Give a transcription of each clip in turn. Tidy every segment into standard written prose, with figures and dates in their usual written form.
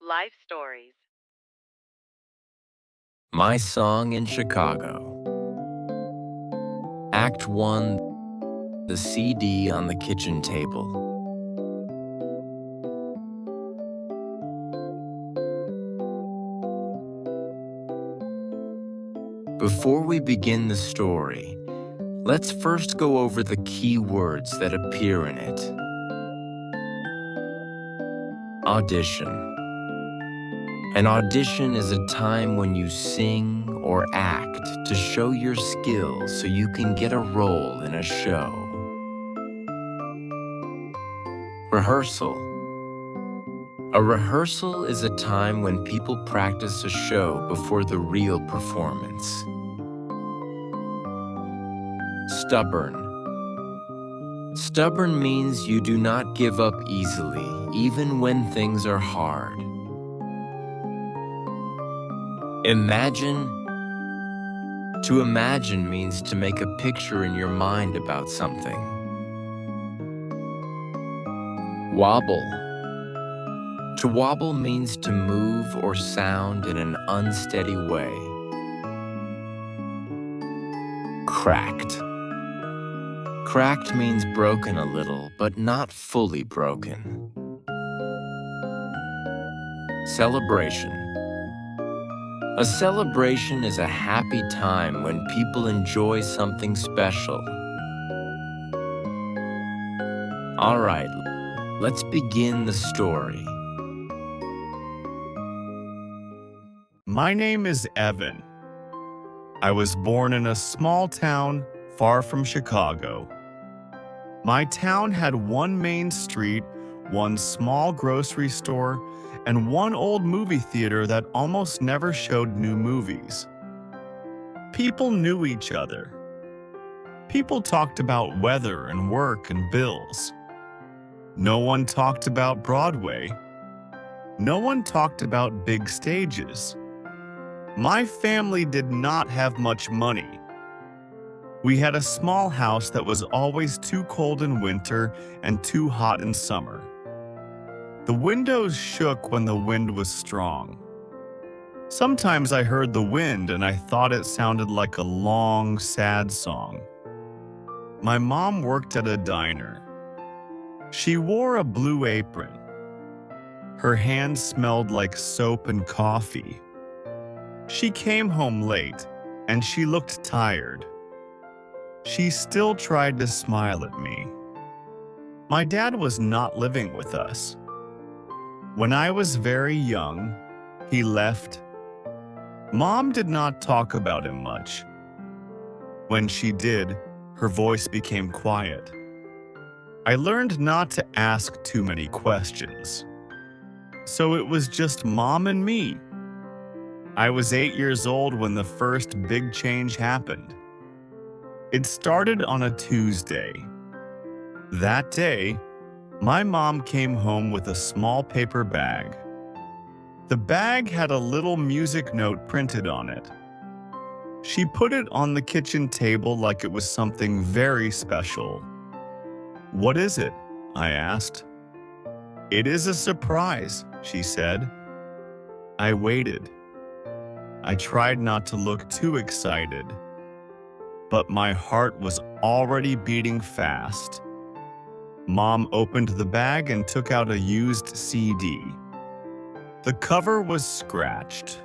Life Stories. My Song in Chicago. Act 1, the CD on the kitchen table. Before we begin the story, let's first go over the key words that appear in it. Audition. An audition is a time when you sing or act to show your skills so you can get a role in a show. Rehearsal. A rehearsal is a time when people practice a show before the real performance. Stubborn. Stubborn means you do not give up easily, even when things are hard. Imagine. To imagine means to make a picture in your mind about something. Wobble. To wobble means to move or sound in an unsteady way. Cracked. Cracked means broken a little, but not fully broken. Celebration. A celebration is a happy time when people enjoy something special. All right, let's begin the story. My name is Evan. I was born in a small town far from Chicago. My town had one main street, one small grocery store, and one old movie theater that almost never showed new movies. People knew each other. People talked about weather and work and bills. No one talked about Broadway. No one talked about big stages. My family did not have much money. We had a small house that was always too cold in winter and too hot in summer. The windows shook when the wind was strong. Sometimes I heard the wind and I thought it sounded like a long, sad song. My mom worked at a diner. She wore a blue apron. Her hands smelled like soap and coffee. She came home late, and she looked tired. She still tried to smile at me. My dad was not living with us. When I was very young, he left. Mom did not talk about him much. When she did, her voice became quiet. I learned not to ask too many questions. So it was just Mom and me. I was 8 years old when the first big change happened. It started on a Tuesday. That day, my mom came home with a small paper bag. The bag had a little music note printed on it. She put it on the kitchen table like it was something very special. "What is it?" I asked. "It is a surprise," she said. I waited. I tried not to look too excited, but my heart was already beating fast. Mom opened the bag and took out a used CD. The cover was scratched.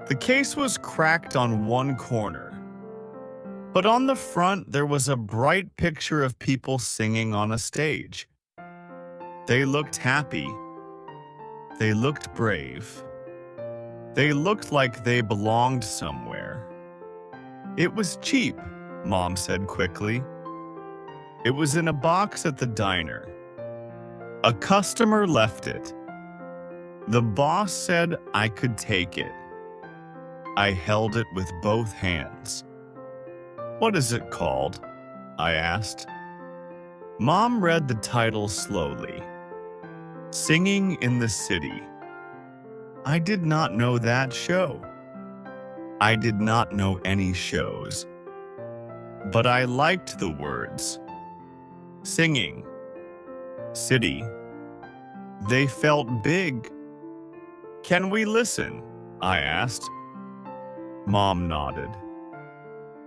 The case was cracked on one corner, but on the front there was a bright picture of people singing on a stage. They looked happy. They looked brave. They looked like they belonged somewhere. "It was cheap," Mom said quickly. "It was in a box at the diner. A customer left it. The boss said I could take it." I held it with both hands. "What is it called?" I asked. Mom read the title slowly. "Singing in the City." I did not know that show. I did not know any shows. But I liked the words. Singing. City. They felt big. "Can we listen?" I asked. Mom nodded.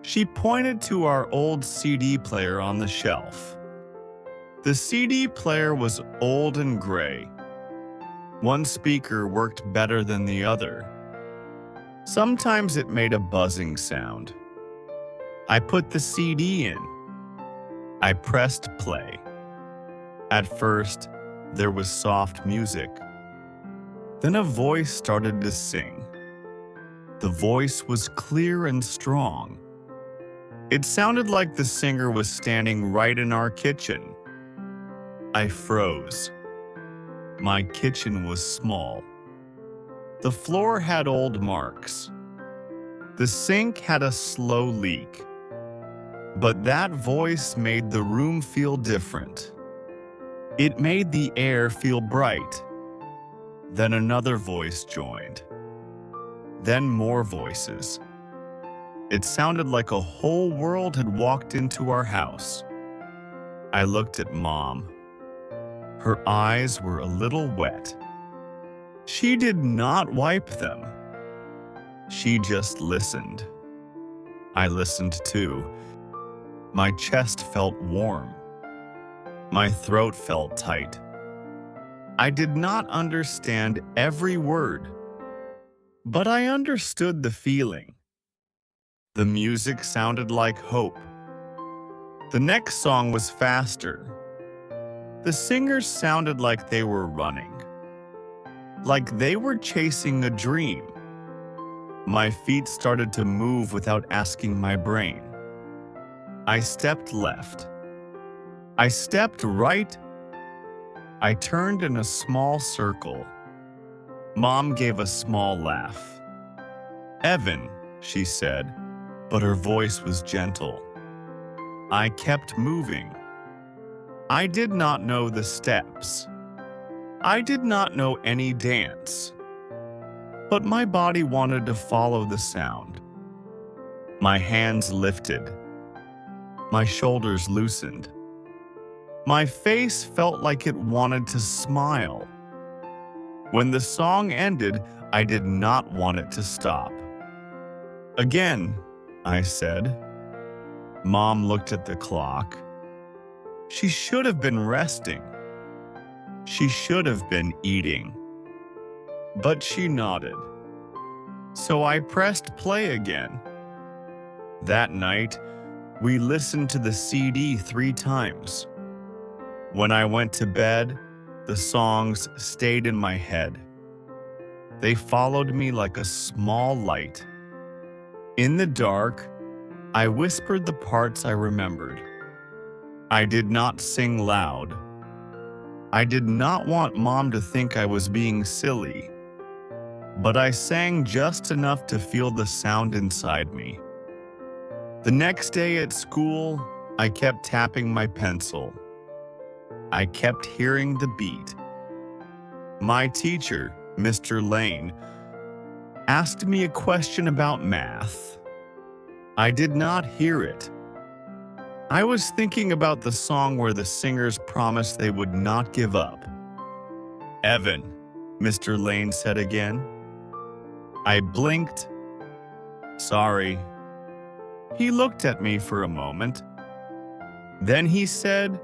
She pointed to our old CD player on the shelf. The CD player was old and gray. One speaker worked better than the other. Sometimes it made a buzzing sound. I put the CD in. I pressed play. At first, there was soft music. Then a voice started to sing. The voice was clear and strong. It sounded like the singer was standing right in our kitchen. I froze. My kitchen was small. The floor had old marks. The sink had a slow leak. But that voice made the room feel different. It made the air feel bright. Then another voice joined. Then more voices. It sounded like a whole world had walked into our house. I looked at Mom. Her eyes were a little wet. She did not wipe them. She just listened. I listened too. My chest felt warm. My throat felt tight. I did not understand every word, but I understood the feeling. The music sounded like hope. The next song was faster. The singers sounded like they were running, like they were chasing a dream. My feet started to move without asking my brain. I stepped left. I stepped right. I turned in a small circle. Mom gave a small laugh. "Evan," she said, but her voice was gentle. I kept moving. I did not know the steps. I did not know any dance. But my body wanted to follow the sound. My hands lifted. My shoulders loosened. My face felt like it wanted to smile. When the song ended, I did not want it to stop. "Again," I said. Mom looked at the clock. She should have been resting. She should have been eating. But she nodded. So I pressed play again. That night, we listened to the CD 3 times. When I went to bed, the songs stayed in my head. They followed me like a small light. In the dark, I whispered the parts I remembered. I did not sing loud. I did not want Mom to think I was being silly, but I sang just enough to feel the sound inside me. The next day at school, I kept tapping my pencil. I kept hearing the beat. My teacher, Mr. Lane, asked me a question about math. I did not hear it. I was thinking about the song where the singers promised they would not give up. "Evan," Mr. Lane said again. I blinked. "Sorry." He looked at me for a moment. Then he said,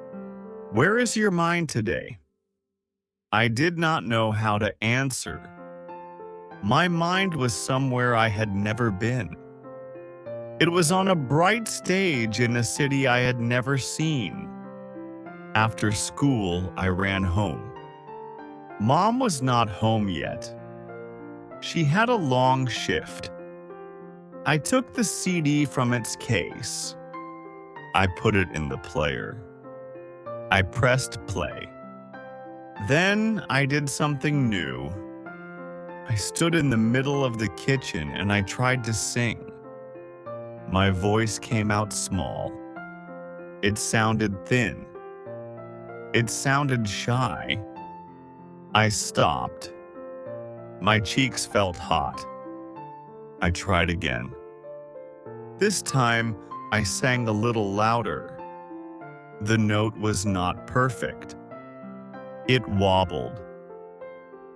"Where is your mind today?" I did not know how to answer. My mind was somewhere I had never been. It was on a bright stage in a city I had never seen. After school, I ran home. Mom was not home yet. She had a long shift. I took the CD from its case. I put it in the player. I pressed play. Then I did something new. I stood in the middle of the kitchen and I tried to sing. My voice came out small. It sounded thin. It sounded shy. I stopped. My cheeks felt hot. I tried again. This time, I sang a little louder. The note was not perfect. It wobbled.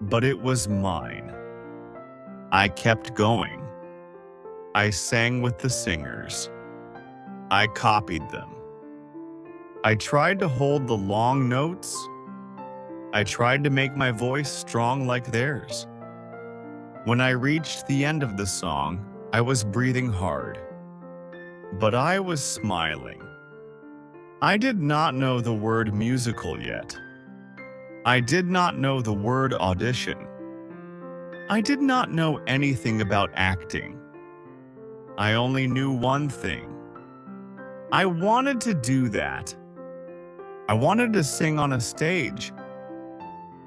But it was mine. I kept going. I sang with the singers. I copied them. I tried to hold the long notes. I tried to make my voice strong like theirs. When I reached the end of the song, I was breathing hard. But I was smiling. I did not know the word musical yet. I did not know the word audition. I did not know anything about acting. I only knew one thing. I wanted to do that. I wanted to sing on a stage.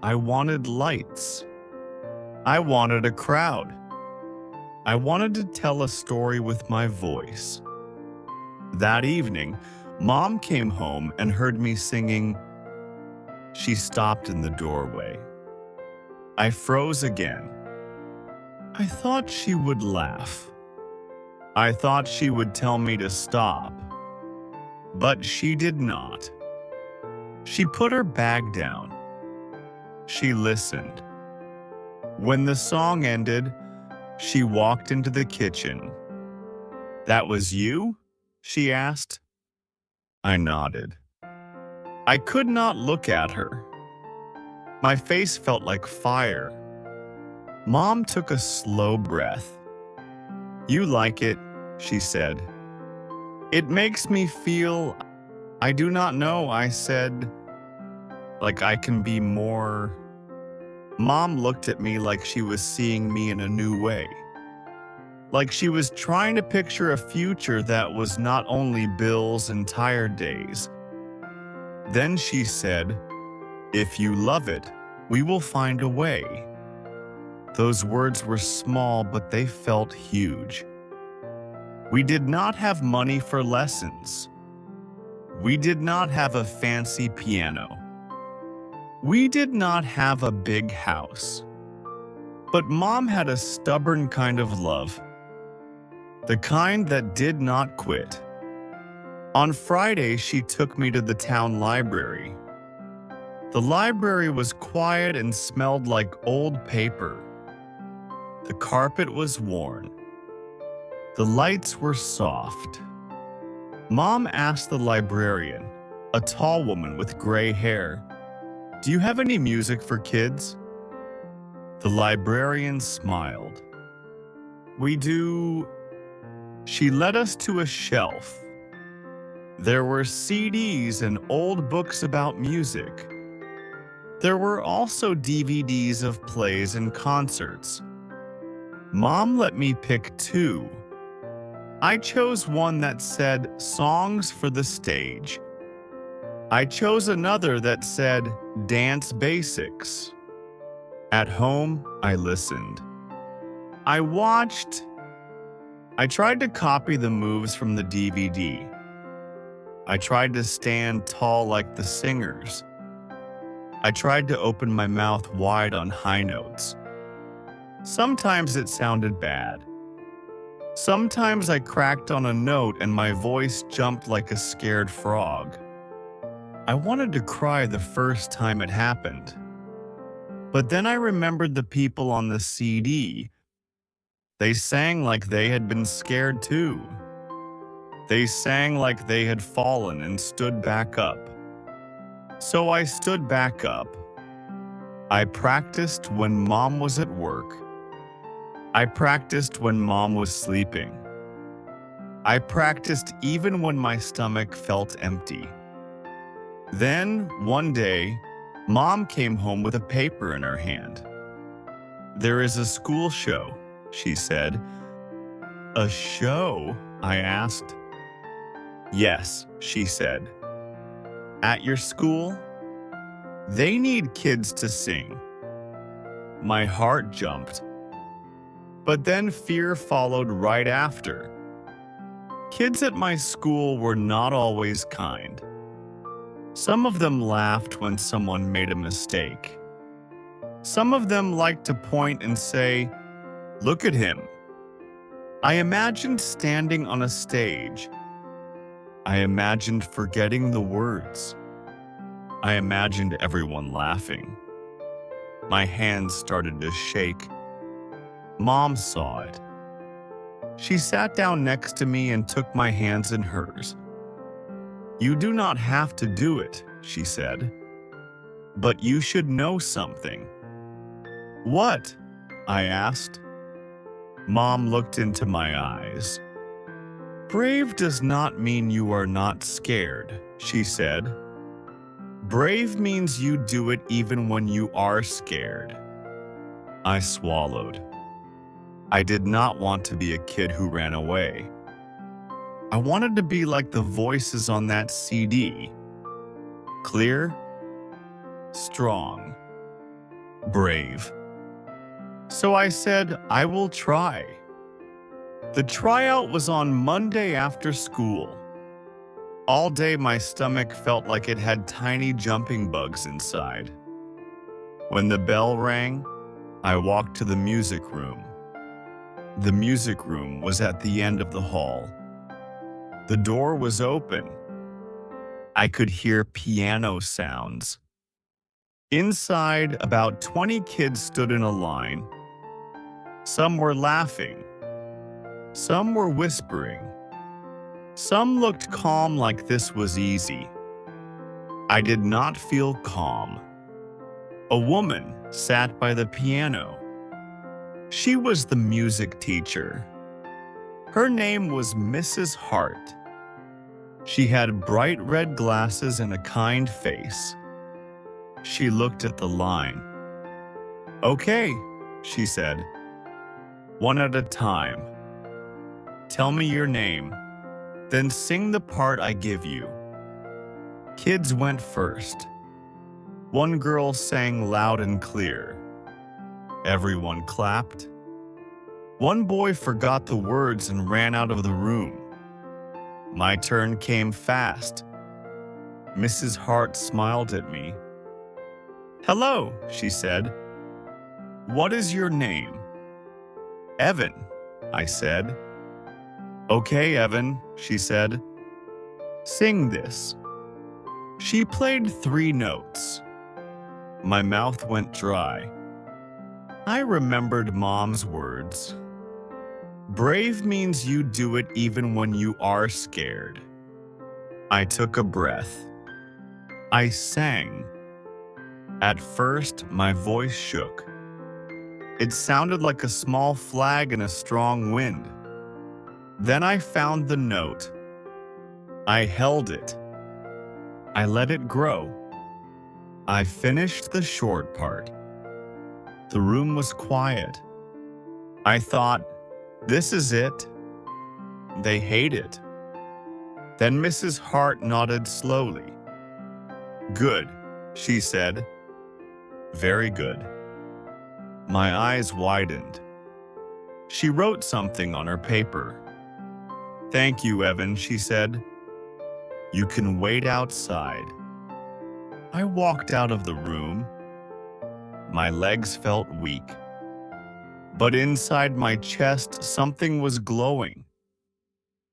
I wanted lights. I wanted a crowd. I wanted to tell a story with my voice. That evening, Mom came home and heard me singing. She stopped in the doorway. I froze again. I thought she would laugh. I thought she would tell me to stop. But she did not. She put her bag down. She listened. When the song ended, she walked into the kitchen. "That was you?" she asked. I nodded. I could not look at her. My face felt like fire. Mom took a slow breath. "You like it," she said. "It makes me feel, I do not know," I said, "like I can be more." Mom looked at me like she was seeing me in a new way. Like she was trying to picture a future that was not only bills and tired days. Then she said, "If you love it, we will find a way." Those words were small, but they felt huge. We did not have money for lessons. We did not have a fancy piano. We did not have a big house. But Mom had a stubborn kind of love. The kind that did not quit. On Friday, she took me to the town library. The library was quiet and smelled like old paper. The carpet was worn. The lights were soft. Mom asked the librarian, a tall woman with gray hair, "Do you have any music for kids?" The librarian smiled. "We do." She led us to a shelf. There were CDs and old books about music. There were also DVDs of plays and concerts. Mom let me pick two. I chose one that said "Songs for the Stage." I chose another that said "Dance Basics." At home, I listened. I watched. I tried to copy the moves from the DVD. I tried to stand tall like the singers. I tried to open my mouth wide on high notes. Sometimes it sounded bad. Sometimes I cracked on a note and my voice jumped like a scared frog. I wanted to cry the first time it happened. But then I remembered the people on the CD. They sang like they had been scared too. They sang like they had fallen and stood back up. So I stood back up. I practiced when Mom was at work. I practiced when Mom was sleeping. I practiced even when my stomach felt empty. Then, one day, Mom came home with a paper in her hand. "There is a school show," she said. "A show?" I asked. "Yes," she said. "At your school? They need kids to sing." My heart jumped. But then fear followed right after. Kids at my school were not always kind. Some of them laughed when someone made a mistake. Some of them liked to point and say, "Look at him." I imagined standing on a stage. I imagined forgetting the words. I imagined everyone laughing. My hands started to shake. Mom saw it. She sat down next to me and took my hands in hers. "You do not have to do it," she said, "but you should know something." "What?" I asked. Mom looked into my eyes. "Brave does not mean you are not scared," she said. "Brave means you do it even when you are scared." I swallowed. I did not want to be a kid who ran away. I wanted to be like the voices on that CD. Clear, strong, brave. So I said, "I will try." The tryout was on Monday after school. All day my stomach felt like it had tiny jumping bugs inside. When the bell rang, I walked to the music room. The music room was at the end of the hall. The door was open. I could hear piano sounds. Inside, about 20 kids stood in a line. Some were laughing. Some were whispering. Some looked calm, like this was easy. I did not feel calm. A woman sat by the piano. She was the music teacher. Her name was Mrs. Hart. She had bright red glasses and a kind face. She looked at the line. "Okay," she said. "One at a time. Tell me your name, then sing the part I give you." Kids went first. One girl sang loud and clear. Everyone clapped. One boy forgot the words and ran out of the room. My turn came fast. Mrs. Hart smiled at me. "Hello," she said. "What is your name?" "Evan," I said. "Okay, Evan," she said. "Sing this." She played 3 notes. My mouth went dry. I remembered Mom's words. Brave means you do it even when you are scared. I took a breath. I sang. At first, my voice shook. It sounded like a small flag in a strong wind. Then I found the note. I held it. I let it grow. I finished the short part. The room was quiet. I thought, this is it. They hate it. Then Mrs. Hart nodded slowly. "Good," she said. "Very good." My eyes widened. She wrote something on her paper. "Thank you, Evan," she said. "You can wait outside." I walked out of the room. My legs felt weak. But inside my chest, something was glowing.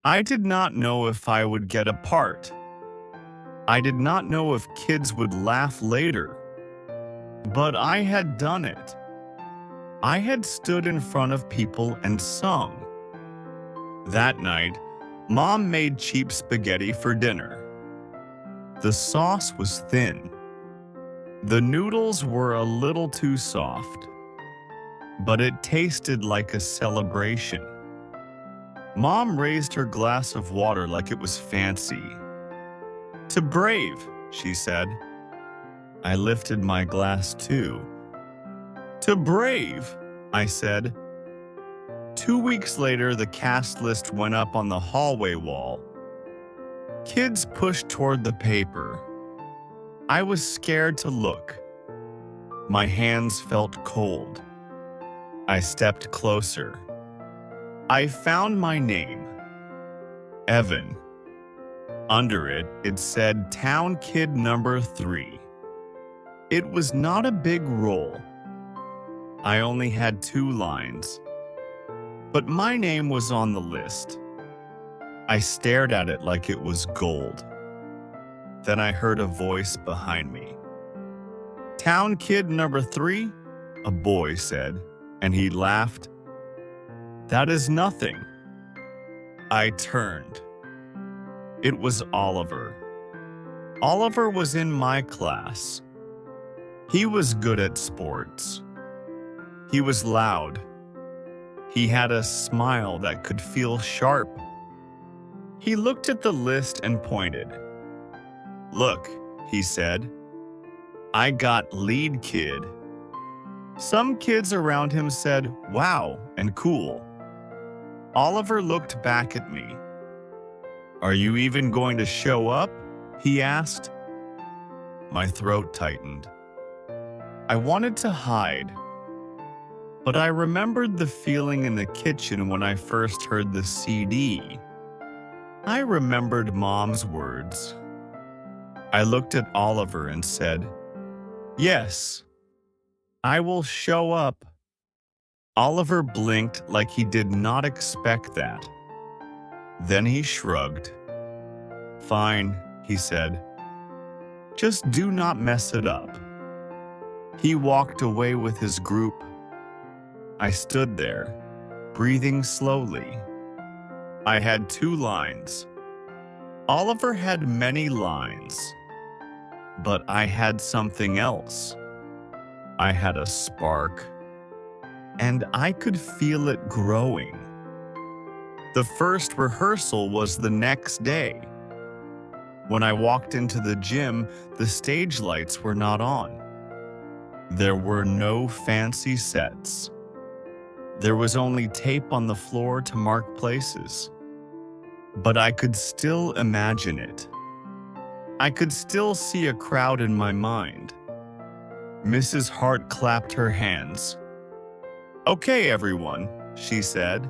I did not know if I would get a part. I did not know if kids would laugh later. But I had done it. I had stood in front of people and sung. That night, Mom made cheap spaghetti for dinner. The sauce was thin. The noodles were a little too soft. But it tasted like a celebration. Mom raised her glass of water like it was fancy. "To Brave," she said. I lifted my glass too. "To Brave," I said. 2 weeks later, the cast list went up on the hallway wall. Kids pushed toward the paper. I was scared to look. My hands felt cold. I stepped closer. I found my name. Evan. Under it, it said Town Kid Number 3. It was not a big role. I only had 2 lines. But my name was on the list. I stared at it like it was gold. Then I heard a voice behind me. "Town Kid Number 3? A boy said, and he laughed. That is nothing. I turned. It was Oliver. Oliver was in my class. He was good at sports. He was loud. He had a smile that could feel sharp. He looked at the list and pointed. "Look," he said, "I got lead kid." Some kids around him said, "Wow," and "cool." Oliver looked back at me. "Are you even going to show up?" he asked. My throat tightened. I wanted to hide, but I remembered the feeling in the kitchen when I first heard the CD. I remembered Mom's words. I looked at Oliver and said, "Yes, I will show up." Oliver blinked like he did not expect that. Then he shrugged. "Fine," he said. "Just do not mess it up." He walked away with his group. I stood there, breathing slowly. I had 2 lines. Oliver had many lines, but I had something else. I had a spark, and I could feel it growing. The first rehearsal was the next day. When I walked into the gym, the stage lights were not on. There were no fancy sets. There was only tape on the floor to mark places. But I could still imagine it. I could still see a crowd in my mind. Mrs. Hart clapped her hands. "Okay, everyone," she said.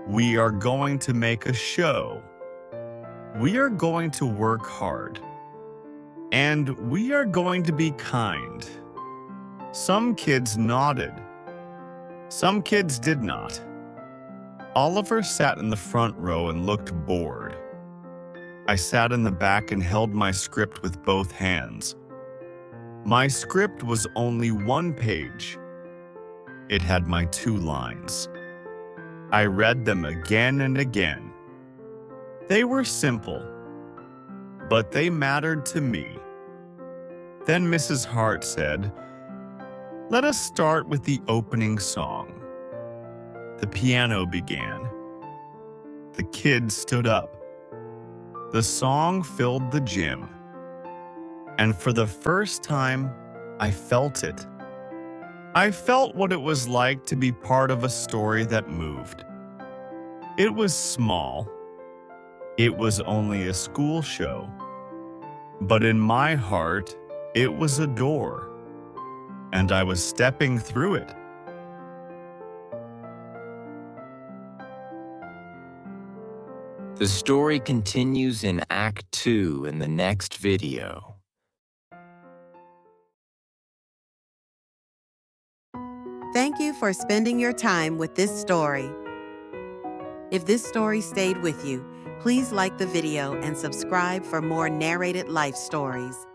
"We are going to make a show. We are going to work hard. And we are going to be kind." Some kids nodded. Some kids did not. Oliver sat in the front row and looked bored. I sat in the back and held my script with both hands. My script was only 1 page. It had my 2 lines. I read them again and again. They were simple, but they mattered to me. Then Mrs. Hart said, "Let us start with the opening song." The piano began. The kids stood up. The song filled the gym. And for the first time, I felt it. I felt what it was like to be part of a story that moved. It was small. It was only a school show. But in my heart, it was a door. And I was stepping through it. The story continues in Act 2 in the next video. Thank you for spending your time with this story. If this story stayed with you, please like the video and subscribe for more narrated life stories.